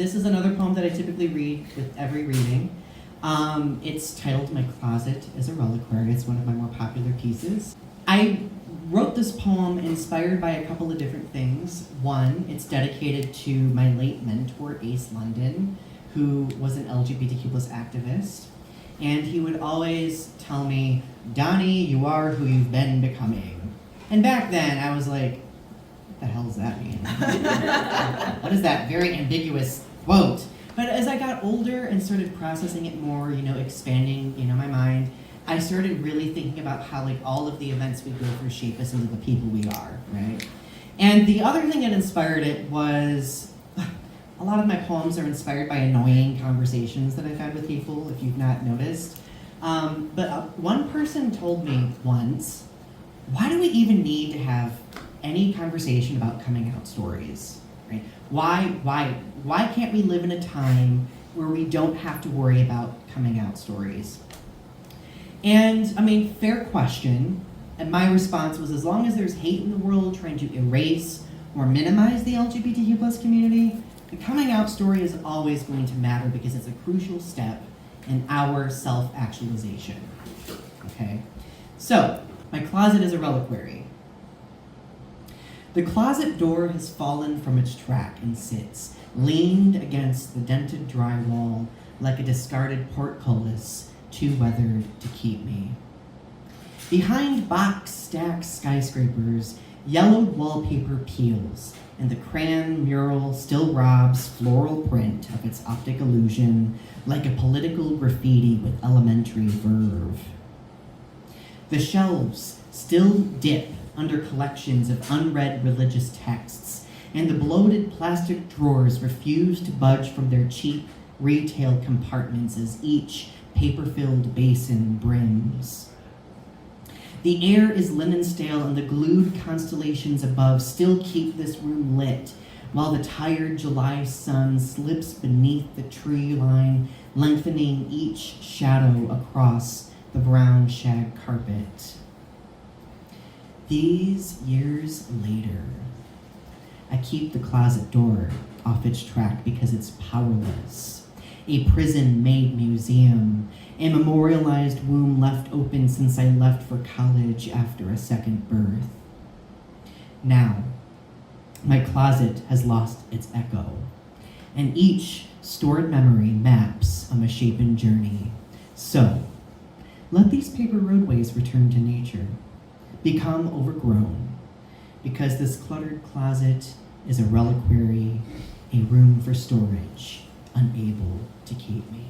this is another poem that I typically read with every reading. It's titled My Closet is a Reliquary. It's one of my more popular pieces. I wrote this poem inspired by a couple of different things. One, it's dedicated to my late mentor, Ace London, who was an LGBTQ plus activist. And he would always tell me, Donny, you are who you've been becoming. And back then, I was like, what the hell does that mean? What is that very ambiguous quote? But as I got older and started processing it more, expanding, my mind, I started really thinking about how all of the events we go through shape us into the people we are, right? And the other thing that inspired it was, a lot of my poems are inspired by annoying conversations that I've had with people, if you've not noticed. But one person told me once, why do we even need to have any conversation about coming out stories, right? Why can't we live in a time where we don't have to worry about coming out stories? And, fair question. And my response was, as long as there's hate in the world trying to erase or minimize the LGBTQ plus community, the coming out story is always going to matter because it's a crucial step in our self-actualization. Okay? So, my closet is a reliquary. The closet door has fallen from its track and sits, leaned against the dented drywall like a discarded portcullis, too weathered to keep me. Behind box-stacked skyscrapers, yellowed wallpaper peels, and the crayon mural still robs floral print of its optic illusion like a political graffiti with elementary verve. The shelves still dip under collections of unread religious texts, and the bloated plastic drawers refuse to budge from their cheap retail compartments as each paper-filled basin brims. The air is linen stale, and the glued constellations above still keep this room lit, while the tired July sun slips beneath the tree line, lengthening each shadow across the brown shag carpet. These years later, I keep the closet door off its track because it's powerless. A prison-made museum, a memorialized womb left open since I left for college after a second birth. Now, my closet has lost its echo, and each stored memory maps a misshapen journey. So, let these paper roadways return to nature, become overgrown, because this cluttered closet is a reliquary, a room for storage, unable to keep me.